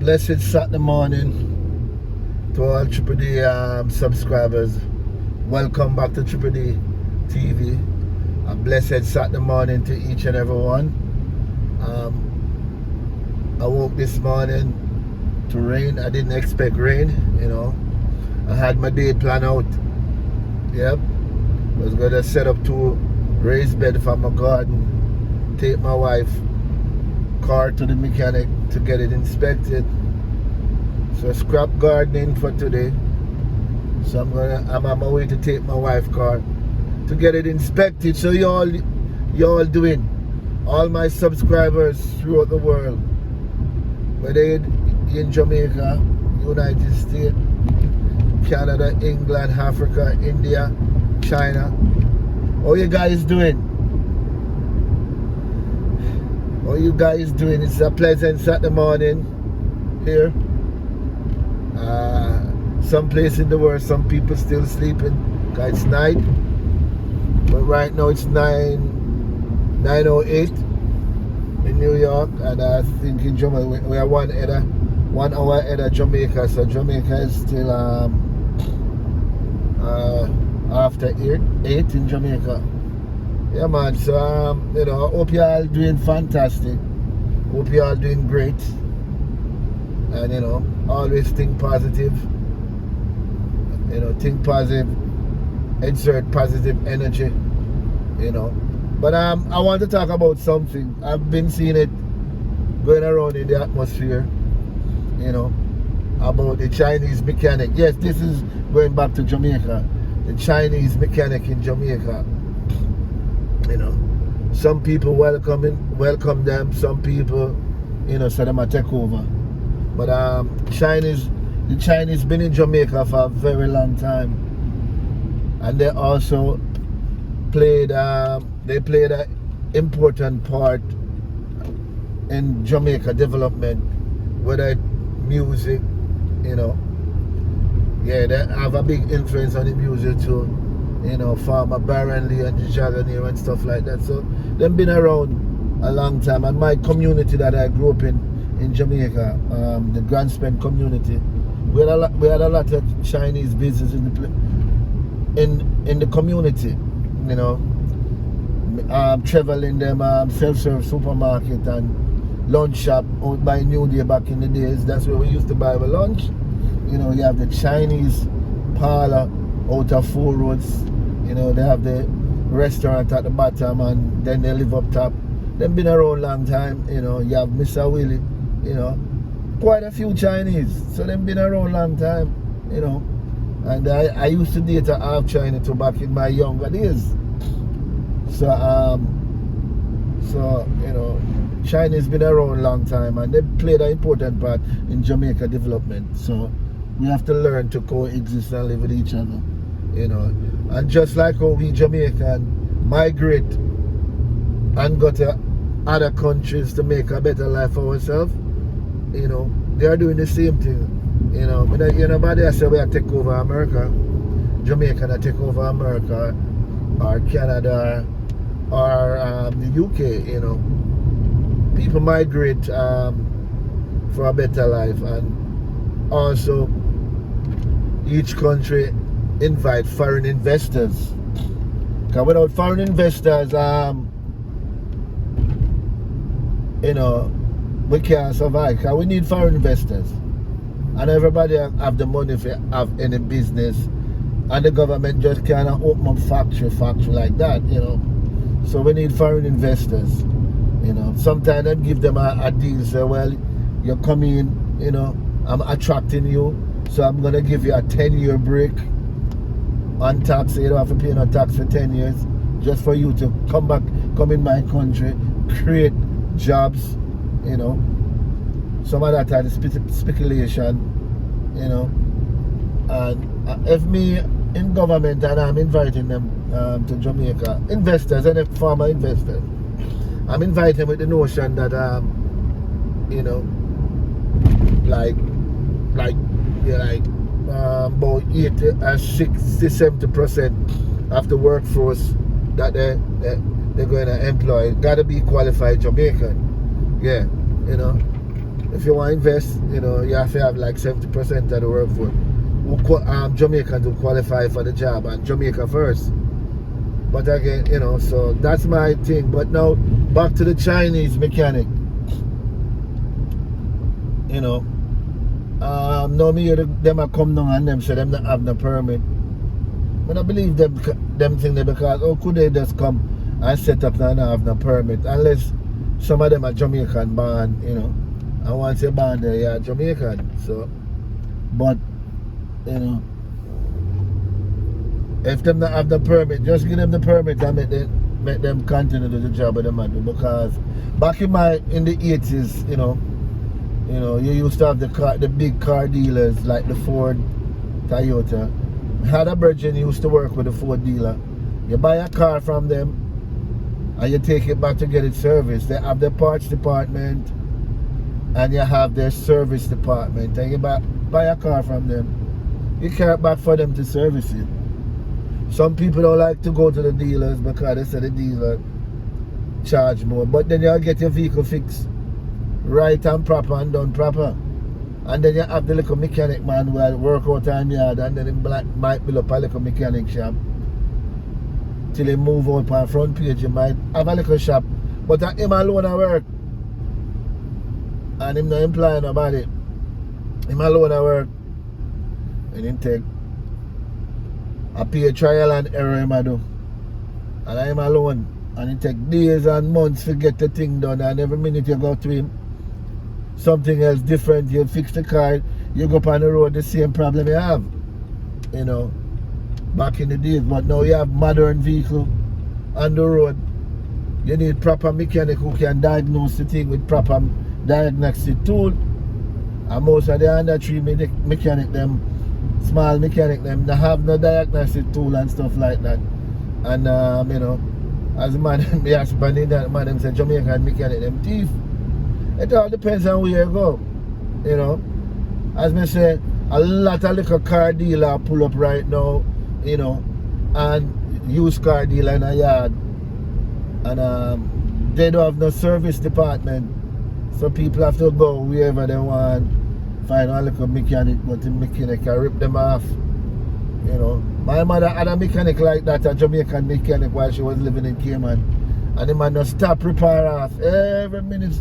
blessed Saturday morning to all Triple D subscribers. Welcome back to Triple D TV. A blessed Saturday morning to each and every one. I woke this morning to rain. I didn't expect rain, I had my day planned out. Yep. I was gonna set up two raised bed for my garden, take my wife car to the mechanic to get it inspected. So scrap gardening for today. So I'm on my way to take my wife car to get it inspected. So you all doing, all my subscribers throughout the world, whether in Jamaica, United States, Canada, England, Africa, India, China, how you guys doing? How you guys doing? It's a pleasant Saturday morning here. Some place in the world, some people still sleeping because it's night. But right now it's 9:08 in New York, and I think in Jamaica we are 1 hour ahead of Jamaica. So Jamaica is still after 8 in Jamaica. Yeah, man. So I hope you all doing fantastic. Hope you all doing great. And always think positive. Think positive. Exert positive energy. But I want to talk about something. I've been seeing it going around in the atmosphere. About the Chinese mechanic. Yes, this is going back to Jamaica. The Chinese mechanic in Jamaica. Some people welcome them. Some people, say them a take over. But the Chinese been in Jamaica for a very long time, and they also played an important part in Jamaica development, whether it's music, yeah, they have a big influence on the music too. Farmer Baron Lee and Jagger and stuff like that. So they've been around a long time. And my community that I grew up in Jamaica, the Grand Spend community, we had a lot of Chinese business in the community. Traveling them self-serve supermarket and lunch shop out by New Day back in the days. That's where we used to buy our lunch. You have the Chinese parlor out of 4 roads. They have the restaurant at the bottom, and then they live up top. They've been around a long time. You have Mr. Willie, quite a few Chinese. So they've been around a long time, And I used to date a half China too back in my younger days. So China's been around a long time, and they played an important part in Jamaica development. So we have to learn to coexist and live with each other, And just like how we Jamaican migrate and go to other countries to make a better life for ourselves, they are doing the same thing. Nobody say we are take over America, Jamaica that take over America, or Canada, or the UK. People migrate for a better life, and also each country invite foreign investors. Because without foreign investors, we can't survive. Because we need foreign investors, and everybody have the money if you have any business, and the government just can't open up factory like that. So we need foreign investors. Sometimes they give them a deal. Say, well, you're coming, I'm attracting you, so I'm gonna give you a 10-year break on tax. So you don't have to pay no tax for 10 years, just for you to come in my country, create jobs. Some of that are the speculation. And if me in government and I'm inviting them to Jamaica, investors and former investors, I'm inviting them with the notion that about 80 or 60-70% of the workforce that they're going to employ got to be qualified Jamaican. Yeah, if you want to invest, you have to have like 70% of the workforce. Jamaicans who qualify for the job, and Jamaica first. But again, so that's my thing. But now, back to the Chinese mechanic. No me hear them a come down and them say them not have no permit. But I believe them think they, because could they just come and set up and not have no permit, unless some of them are Jamaican born, and once you're born there, you're Jamaican. So, but if them not have the permit, just give them the permit and make them continue to do the job of the man. Because back in the 80s, you used to have the big car dealers like the Ford, Toyota. Had a virgin used to work with the Ford dealer. You buy a car from them and you take it back to get it serviced. They have their parts department and you have their service department. And you buy a car from them. You carry it back for them to service it. Some people don't like to go to the dealers because they say the dealer charge more. But then you'll get your vehicle fixed right and proper and done proper. And then you have the little mechanic man who will work out on yard, and then he might build up a little mechanic shop. Till he move out on front page, he might have a little shop. But him alone at work. And him not employing nobody. Him alone at work. And him take a pay trial and error him a do. And I'm alone. And it take days and months to get the thing done, and every minute you go to him, something else different. You fix the car, you go up on the road, the same problem you have, back in the days. But now you have modern vehicle on the road. You need proper mechanic who can diagnose the thing with proper diagnostic tool. And most of the under three mechanic them, small mechanic them, they have no diagnostic tool and stuff like that. And as a man, me ask that man, them say Jamaican mechanic them thief. It all depends on where you go, As me say, a lot of little car dealer pull up right now, and used car dealer in a yard, and they don't have no service department, so people have to go wherever they want, find a little mechanic, but the mechanic can rip them off. My mother had a mechanic like that, a Jamaican mechanic, while she was living in Cayman, and the man just stop repair off every minute.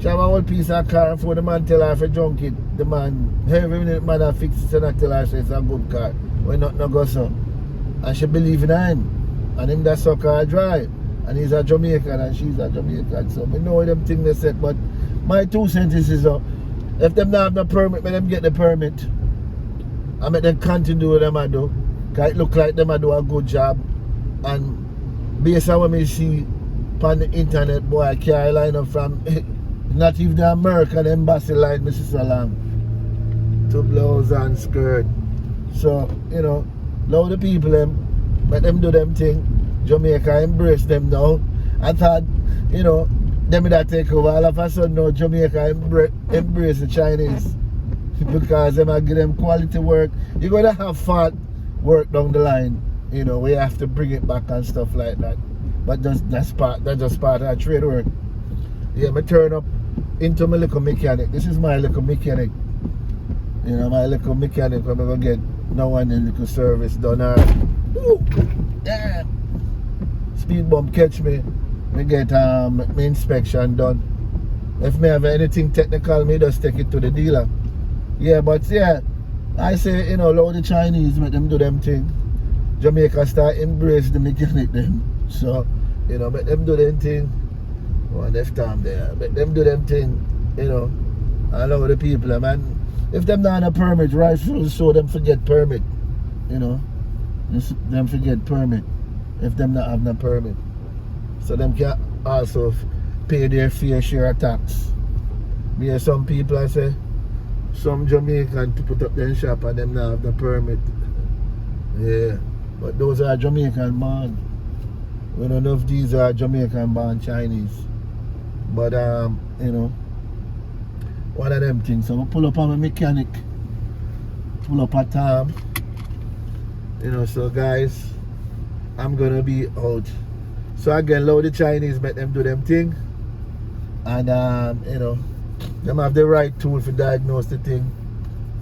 She have a whole piece of car, and before the man tell her to junk it, the man, every minute man have fix it and I tell her it's a good car. When not no go so. And she believe in him. And him that suck her dry. And he's a Jamaican and she's a Jamaican. So we know them things they said. But my 2 cents is if them not have no permit, let them get the permit. I make them continue what them I do. Cause it look like them I do a good job. And based on what me see on the internet, boy, I can't line up from not even the American embassy line, Mrs. Salam, to blouse and skirt. So, love the people them, let them do them thing. Jamaica embrace them now. I thought, them that take over. All of a sudden now Jamaica embrace the Chinese. Because them give them quality work. You're gonna have fat work down the line, where you have to bring it back and stuff like that. But that's just part of trade work. Yeah, me turn up into my little mechanic. This is my little mechanic. My little mechanic. I'm gonna get no one in little service done. Damn. Speed bump catch me. Me get my inspection done. If me have anything technical, me just take it to the dealer. Yeah, but yeah, I say, allow the Chinese, make them do them thing. Jamaica start embrace the mechanic them. So, make them do them thing. One left time there. Make them do them thing, allow the people, man. If them not on a permit, right, so them forget permit. Them forget permit. If them not have no permit. So them can also pay their fair share of tax. Me hear some people I say, some Jamaican to put up their shop and them not have the permit. Yeah. But those are Jamaican born. We don't know if these are Jamaican born Chinese. But one of them things. So we pull up on a mechanic. Pull up a time. So guys, I'm gonna be out. So again, allow the Chinese, make them do them thing. And Them have the right tool for diagnose the thing,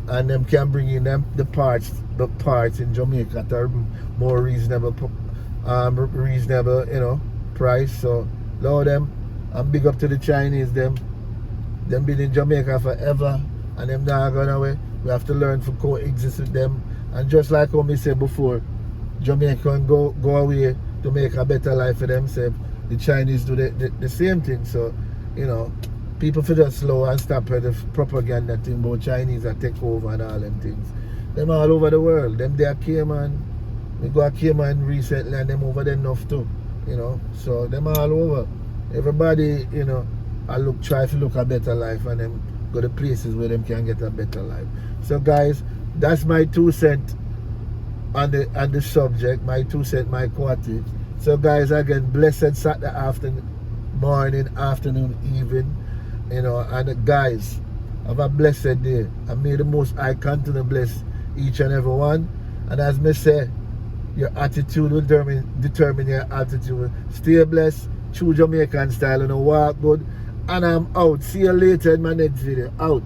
and them can bring in them the parts in Jamaica at a more reasonable price. So love them, and big up to the Chinese. Them been in Jamaica forever, and them not gone away. We have to learn to coexist with them. And just like how me said before, Jamaica can go away to make a better life for themselves. The Chinese do the same thing. So, people feel just slow and stop the propaganda thing about Chinese that take over and all them things. Them all over the world. Them they are Cayman. We go to Cayman recently and them over there enough too. So them all over. Everybody, I try to look a better life, and them go to places where them can get a better life. So guys, that's my 2 cents on the subject, my 2 cents, my quarter. So guys, again, blessed Saturday afternoon, morning, afternoon, evening, and guys, have a blessed day, and may the Most High continue to bless each and every one. And as me say, your attitude will determine your attitude. Stay blessed, true Jamaican style, walk good, and I'm out. See you later in my next video. Out.